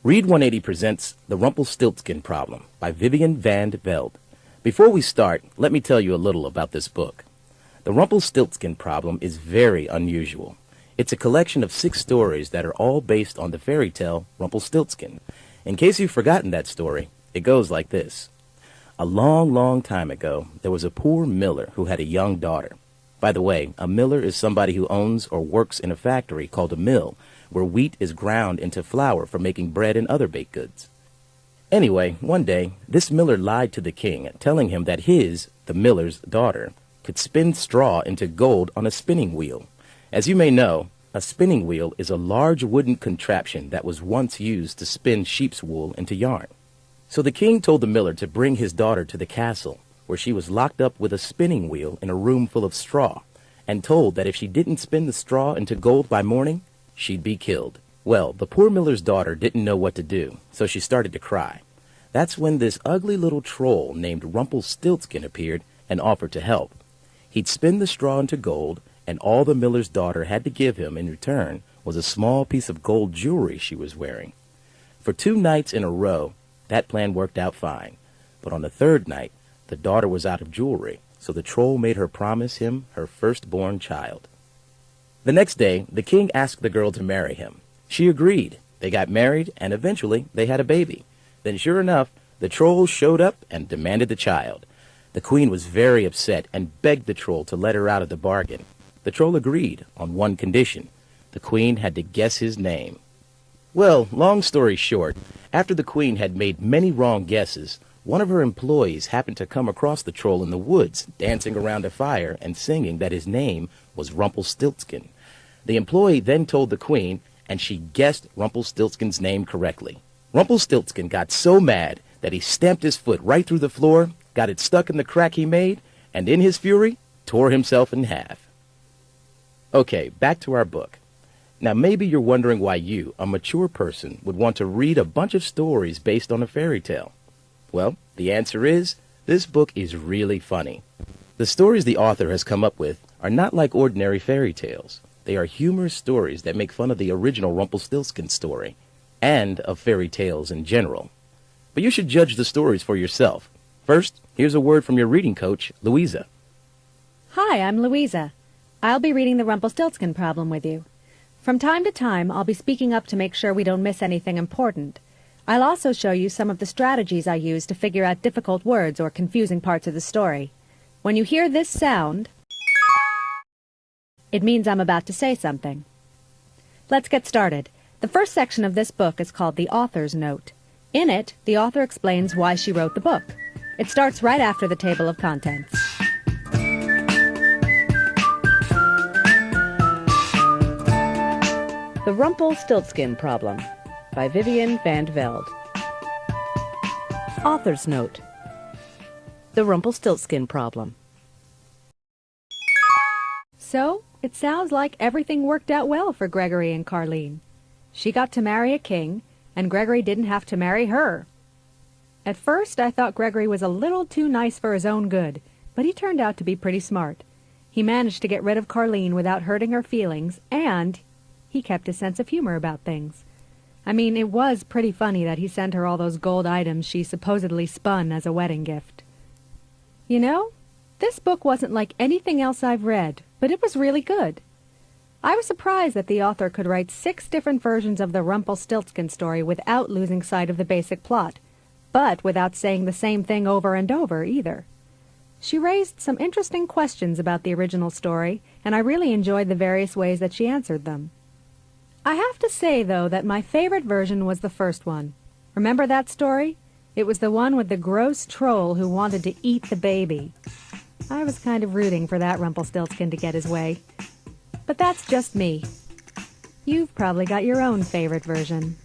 Read 180 presents The Rumpelstiltskin Problem by Vivian van Velde. Before we start, let me tell you a little about this book. The Rumpelstiltskin Problem is very unusual. It's a collection of 6 stories that are all based on the fairy tale Rumpelstiltskin. In case you've forgotten that story, it goes like this. A long, long time ago, there was a poor miller who had a young daughter. By the way, a miller is somebody who owns or works in a factory called a mill, where wheat is ground into flour for making bread and other baked goods. Anyway, one day, this miller lied to the king, telling him that the miller's daughter, could spin straw into gold on a spinning wheel. As you may know, a spinning wheel is a large wooden contraption that was once used to spin sheep's wool into yarn. So the king told the miller to bring his daughter to the castle, where she was locked up with a spinning wheel in a room full of straw, and told that if she didn't spin the straw into gold by morning, she'd be killed. Well, the poor miller's daughter didn't know what to do, so she started to cry. That's when this ugly little troll named Rumpelstiltskin appeared and offered to help. He'd spin the straw into gold, and all the miller's daughter had to give him in return was a small piece of gold jewelry she was wearing. For 2 nights in a row, that plan worked out fine. But on the 3rd night, the daughter was out of jewelry, so the troll made her promise him her firstborn child. The next day, the king asked the girl to marry him. She agreed. They got married, and eventually they had a baby. Then sure enough, the troll showed up and demanded the child. The queen was very upset and begged the troll to let her out of the bargain. The troll agreed on one condition. The queen had to guess his name. Well, long story short, after the queen had made many wrong guesses, one of her employees happened to come across the troll in the woods, dancing around a fire and singing that his name was Rumpelstiltskin. The employee then told the queen, and she guessed Rumpelstiltskin's name correctly. Rumpelstiltskin got so mad that he stamped his foot right through the floor, got it stuck in the crack he made, and in his fury, tore himself in half. Okay, back to our book. Now maybe you're wondering why you, a mature person, would want to read a bunch of stories based on a fairy tale. Well, the answer is, this book is really funny. The stories the author has come up with are not like ordinary fairy tales. They are humorous stories that make fun of the original Rumpelstiltskin story, and of fairy tales in general. But you should judge the stories for yourself. First, here's a word from your reading coach, Louisa. Hi, I'm Louisa. I'll be reading The Rumpelstiltskin Problem with you. From time to time, I'll be speaking up to make sure we don't miss anything important. I'll also show you some of the strategies I use to figure out difficult words or confusing parts of the story. When you hear this sound, it means I'm about to say something. Let's get started. The first section of this book is called the author's note. In it, the author explains why she wrote the book. It starts right after the table of contents. The Rumpelstiltskin Problem by Vivian van Velde. Author's note. The Rumpelstiltskin Problem. So, it sounds like everything worked out well for Gregory and Carleen. She got to marry a king, and Gregory didn't have to marry her. At first, I thought Gregory was a little too nice for his own good, but he turned out to be pretty smart. He managed to get rid of Carleen without hurting her feelings, and he kept a sense of humor about things. I mean, it was pretty funny that he sent her all those gold items she supposedly spun as a wedding gift. You know, this book wasn't like anything else I've read, but it was really good. I was surprised that the author could write 6 different versions of the Rumpelstiltskin story without losing sight of the basic plot, but without saying the same thing over and over either. She raised some interesting questions about the original story, and I really enjoyed the various ways that she answered them. I have to say, though, that my favorite version was the first one. Remember that story? It was the one with the gross troll who wanted to eat the baby. I was kind of rooting for that Rumpelstiltskin to get his way. But that's just me. You've probably got your own favorite version.